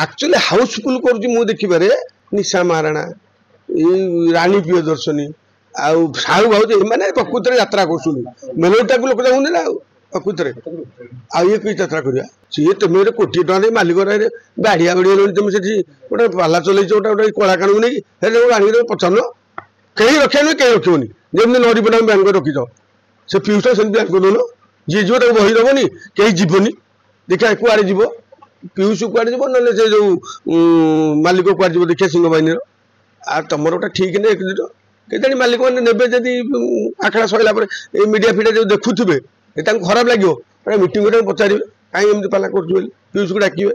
Actually Housefull कर देखिबारे निशा महाराणा रानी प्रियदर्शनी आउ साहू भाउज एमाने प्रकृत यात्रा कर मेलोडा को लोक जाऊँ ना प्रकृत ये कि यात्रा करा सी तुम कोटी टाँग मालिक बाड़िया बाड़ी तुम से गोटे पाला चल गोटे कलाकार को नहीं आने पचार कहीं रखा नुहे कहीं रखनी जमी नरीपटा ब्यान कर रखीच से पीयूष से ब्यान कर दौन जी जीव बही दबनी कहीं जीवनी देखा कुआड़े जीव पीयूष कुआड़े जीव ना से जो मालिक कुआड़े जीव देखिए सिंह बाहिनी तुम गोटे ठीक नहीं एक के मालिक मैंने ने जदि आखड़ा सरला मीडिया फिडिया जो देखुवे खराब लगे मीटिंग कर पचारे कहीं एमती पाला कर पीयूष को डाके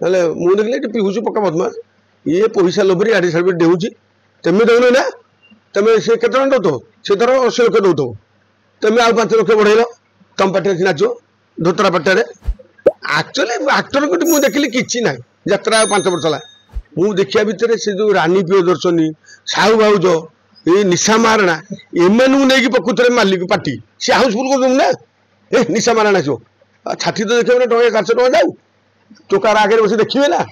ना मुझे देखिए पीयूष पक्का बदमाश ये पैसा लोभरी आड़ी साड़ी डेऊँच तुम दौन ना तुम से केत दौ से धर 80 लाख दौ तुम आउ 5 लाख बढ़ेल तुम पाटे नाच धोतरा पाटे एक्चुअली आक्टर को मुझे देखिली कि ना यात्रा 5 वर्ष है मुझे देखा भितर से जो रानी प्रियदर्शनी साहू भाउज ये निशा महाराणा एमू नहीं प्रकृत मालिक पार्टी सी हाउसफुल कर ना ए निशा महाराणा जो छाती तो देखिए टका 400 टका जाऊ टोकार आगे बस देखिए ना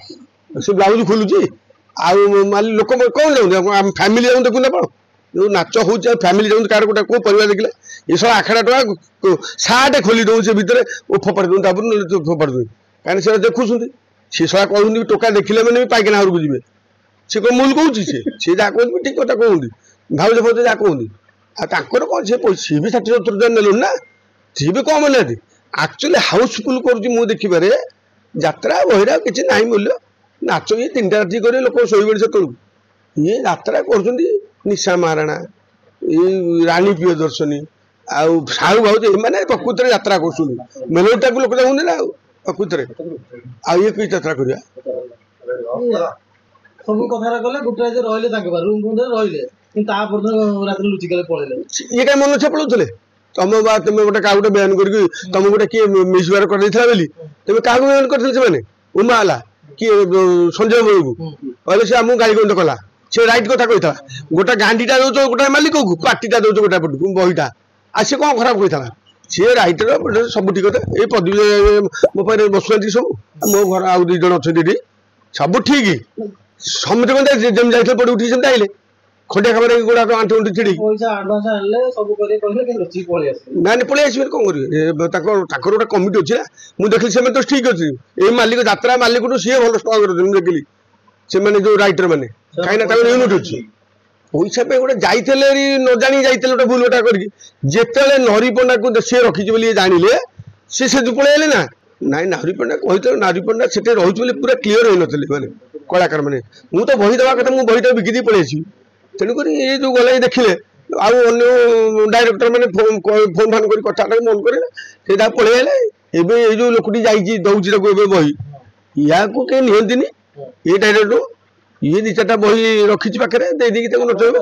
से ब्लाउज खोलुची लोक कौन जाऊँ फैमिली जाऊँ देखुना कौन जो नाच हो फैमिली जाऊँ कार गोटे कौ परिवार देखले ये सब आखड़ा टका साटे खोली दौर से भितर फोपाड़ी दूँ फोपाड़ी दूँ कहीं से देखुं सी सब कहूँ टोका देखिले मैंने पाइकिना घर को जी सी कौन मूल कौन सी जहाँ कहते ठीक कथा कहते भाउज भाउज जहाँ कहते कौन सी भी 60-70 नेलुन ना सी भी कम ना एक्चुअली हाउसफुल कर देखिबारे यात्रा बहिरा किसी ना मूल्य नाच ये 3टा राति कर लोक शोबे से तलू ये यात्रा कर निशा महाराणा ये रानी प्रियदर्शनी आउ साहू भाउज एमाने प्रकृत यात्रा कर मेलोडा को लोक जाऊँ ना प्रकृत ये कि यात्रा करा सब कथा गले गोटे रही रूम रात लुचिकले पड़े ये क्या मन छे पड़े तुम बा तुम गोटे क्या गोटे बयान कर तुम गोटे किए मिसबार कर तुम क्या बयान कर उमा आला किए संजय बाबू को कहले से आमको गाड़ी गंद कला से रईट कथा कही था गोटे गांधीटा दौ गोटे मालिक को पार्टीटा दौ गोटे पटू बहीटा आ सी कौन खराब कही सी रईटर सब ठीक है ये पदवी मो पाखे बसुँच सब मो घर आउ 2 जन अच्छे सब ठीक समझे जमी जाते पड़े उठी सेमती आइले खटिया खबर गुड़ा आंटी उंटी छिड़ी ना पलि आसवे कौन कर गोटे कमिटी अच्छी ना मुझे देखिए से तो ठीक अच्छे ये मालिक यात्रा मालिक सी भल स्ट्रंग कर देखिली से जो रईटर मैंने कहीं यूनिट अच्छी पैसा गोटे जाते न जानी जाते गोटे भूल गोटा करते नरी पंडा को सी रखी जानिले सी पलैले ना नाई नारी पंडा कही नारी पंडा से रही पूरा क्लीयर हो नी मैंने कलाकार मैंने मुझे तो बही दवा कथा मुझे बहीटा बिकी पलैसी तेणुक ये जो गला देखिले आउ डायरेक्टर मैंने फोन फान कर कथा मन कर पलैले जो लोकटी जाइए दौर बही या कहीं निहंती ये डायरेक्टर ये 2-4टा बही रखी पाखे दे नचेब।